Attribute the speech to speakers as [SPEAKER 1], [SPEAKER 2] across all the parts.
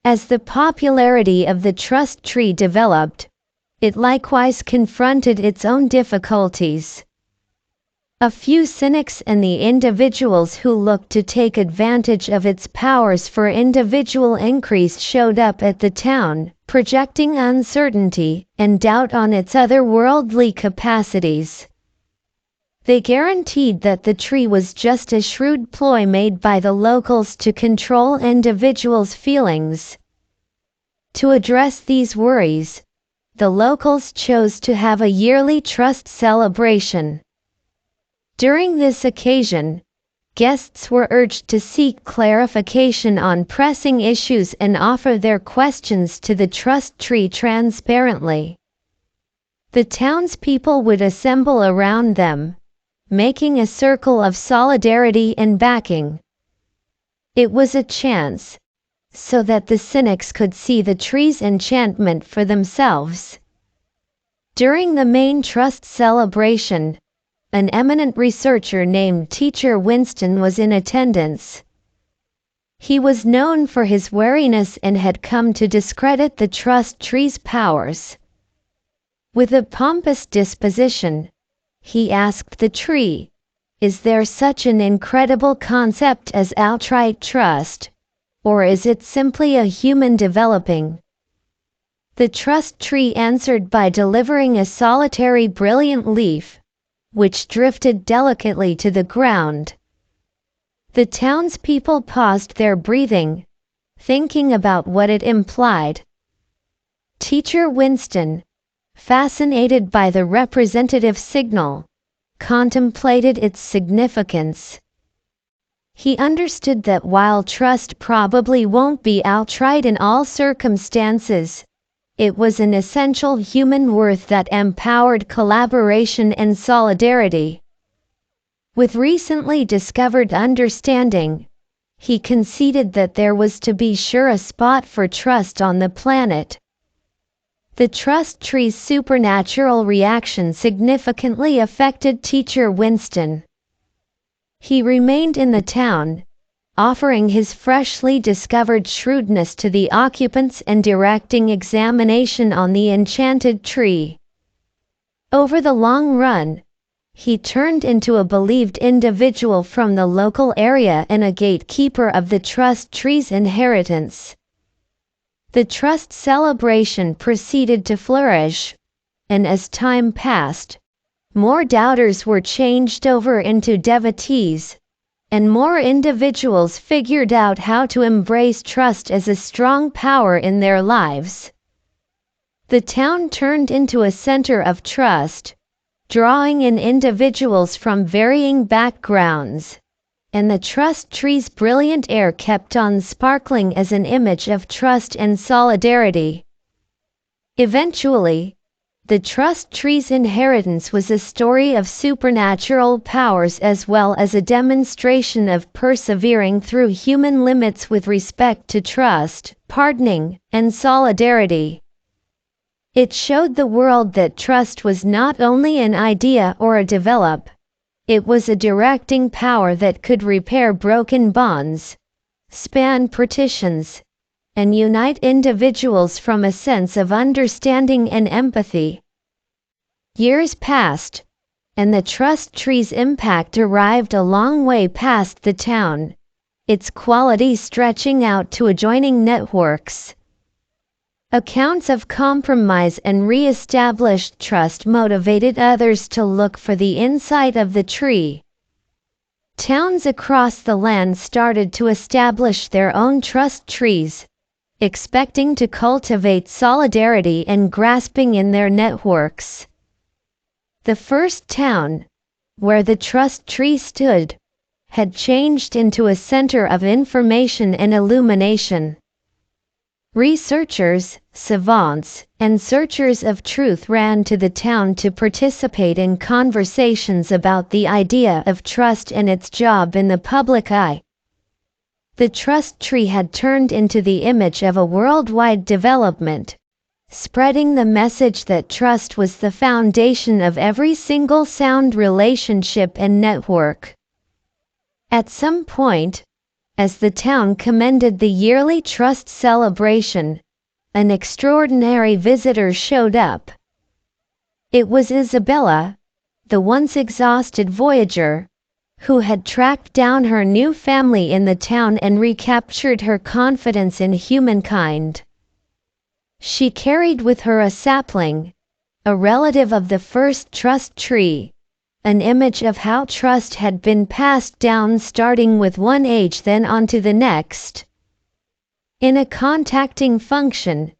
[SPEAKER 1] As the popularity of the trust tree developed, it likewise confronted its own difficulties. A few cynics and the individuals who looked to take advantage of its powers for individual increase showed up at the town, projecting uncertainty and doubt on its otherworldly capacities. They guaranteed that the tree was just a shrewd ploy made by the locals to control individuals' feelings. To address these worries, the locals chose to have a yearly trust celebration. During this occasion, guests were urged to seek clarification on pressing issues and offer their questions to the trust tree transparently. The townspeople would assemble around them, making a circle of solidarity and backing. It was a chance, so that the cynics could see the tree's enchantment for themselves. During the main trust celebration, an eminent researcher named Teacher Winston was in attendance. He was known for his wariness and had come to discredit the trust tree's powers. With a pompous disposition, he asked the tree, "Is there such an incredible concept as outright trust, or is it simply a human developing?" The trust tree answered by delivering a solitary brilliant leaf, which drifted delicately to the ground. The townspeople paused their breathing, thinking about what it implied. Teacher Winston, fascinated by the representative signal, contemplated its significance. He understood that while trust probably won't be outright in all circumstances, it was an essential human worth that empowered collaboration and solidarity. With recently discovered understanding, he conceded that there was to be sure a spot for trust on the planet. The trust tree's supernatural reaction significantly affected Teacher Winston. He remained in the town, offering his freshly discovered shrewdness to the occupants and directing examination on the enchanted tree. Over the long run, he turned into a believed individual from the local area and a gatekeeper of the trust tree's inheritance. The trust celebration proceeded to flourish, and as time passed, more doubters were changed over into devotees, and more individuals figured out how to embrace trust as a strong power in their lives. The town turned into a center of trust, drawing in individuals from varying backgrounds, and the trust tree's brilliant air kept on sparkling as an image of trust and solidarity. Eventually, the trust tree's inheritance was a story of supernatural powers as well as a demonstration of persevering through human limits with respect to trust, pardoning, and solidarity. It showed the world that trust was not only an idea or a develop, it was a directing power that could repair broken bonds, span partitions, and unite individuals from a sense of understanding and empathy. Years passed, and the trust tree's impact arrived a long way past the town, its quality stretching out to adjoining networks. Accounts of compromise and re-established trust motivated others to look for the inside of the tree. Towns across the land started to establish their own trust trees, expecting to cultivate solidarity and grasping in their networks. The first town, where the trust tree stood, had changed into a center of information and illumination. Researchers, savants, and searchers of truth ran to the town to participate in conversations about the idea of trust and its job in the public eye. The trust tree had turned into the image of a worldwide development, spreading the message that trust was the foundation of every single sound relationship and network. At some point, as the town commended the yearly trust celebration, an extraordinary visitor showed up. It was Isabella, the once exhausted voyager, who had tracked down her new family in the town and recaptured her confidence in humankind. She carried with her a sapling, a relative of the first trust tree, an image of how trust had been passed down starting with one age then on to the next. In a contacting function,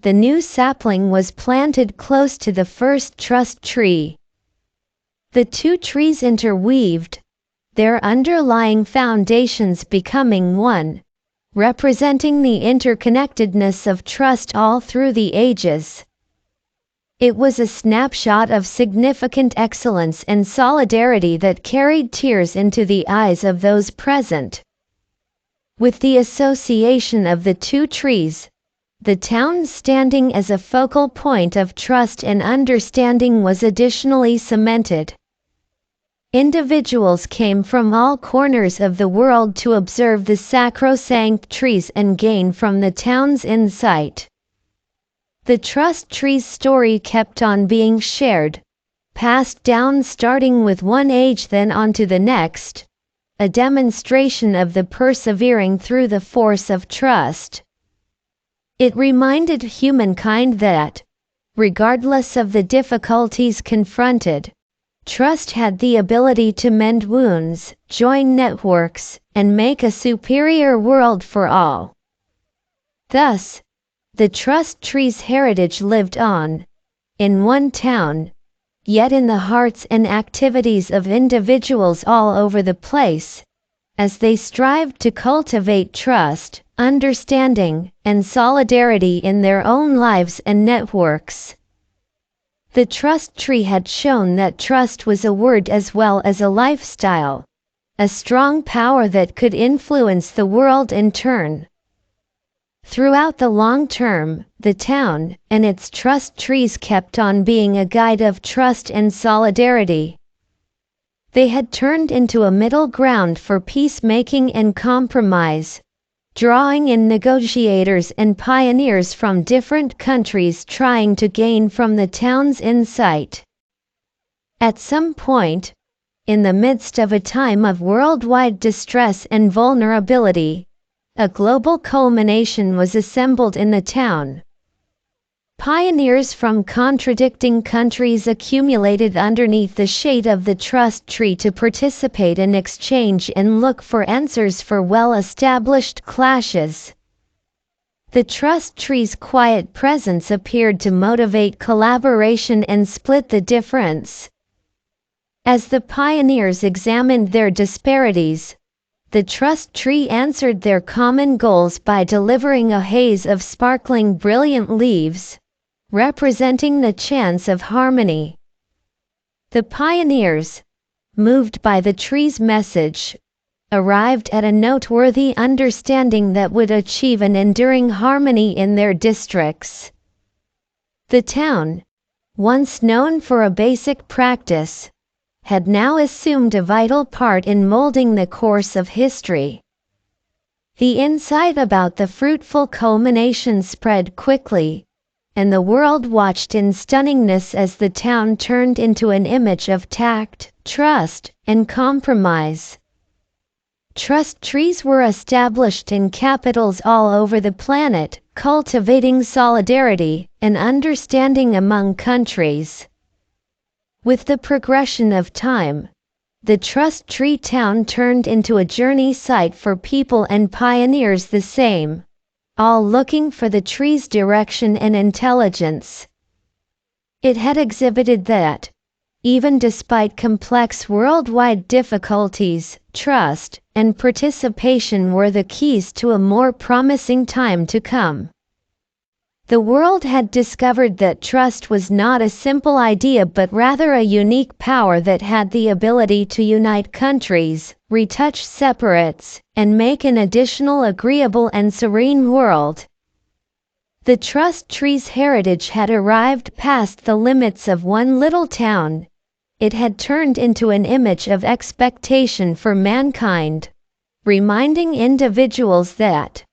[SPEAKER 1] the new sapling was planted close to the first trust tree. The two trees interweaved, their underlying foundations becoming one, representing the interconnectedness of trust all through the ages. It was a snapshot of significant excellence and solidarity that carried tears into the eyes of those present. With the association of the two trees, the town standing as a focal point of trust and understanding was additionally cemented. Individuals came from all corners of the world to observe the sacrosanct trees and gain from the town's insight. The trust tree's story kept on being shared, passed down starting with one age then on to the next, a demonstration of the persevering through the force of trust. It reminded humankind that, regardless of the difficulties confronted, trust had the ability to mend wounds, join networks, and make a superior world for all. Thus, the trust tree's heritage lived on, in one town, yet in the hearts and activities of individuals all over the place, as they strived to cultivate trust, understanding, and solidarity in their own lives and networks. The trust tree had shown that trust was a word as well as a lifestyle, a strong power that could influence the world in turn. Throughout the long term, the town and its trust trees kept on being a guide of trust and solidarity. They had turned into a middle ground for peacemaking and compromise, drawing in negotiators and pioneers from different countries trying to gain from the town's insight. At some point, in the midst of a time of worldwide distress and vulnerability, a global culmination was assembled in the town. Pioneers from contradicting countries accumulated underneath the shade of the trust tree to participate in exchange and look for answers for well-established clashes. The trust tree's quiet presence appeared to motivate collaboration and split the difference. As the pioneers examined their disparities, the trust tree answered their common goals by delivering a haze of sparkling brilliant leaves, representing the chance of harmony. The pioneers, moved by the tree's message, arrived at a noteworthy understanding that would achieve an enduring harmony in their districts. The town, once known for a basic practice, had now assumed a vital part in molding the course of history. The insight about the fruitful culmination spread quickly, and the world watched in stunningness as the town turned into an image of tact, trust, and compromise. Trust trees were established in capitals all over the planet, cultivating solidarity and understanding among countries. With the progression of time, the trust tree town turned into a journey site for people and pioneers the same, all looking for the tree's direction and intelligence. It had exhibited that, even despite complex worldwide difficulties, trust and participation were the keys to a more promising time to come. The world had discovered that trust was not a simple idea but rather a unique power that had the ability to unite countries, retouch separates, and make an additional agreeable and serene world. The trust tree's heritage had arrived past the limits of one little town. It had turned into an image of expectation for mankind, reminding individuals that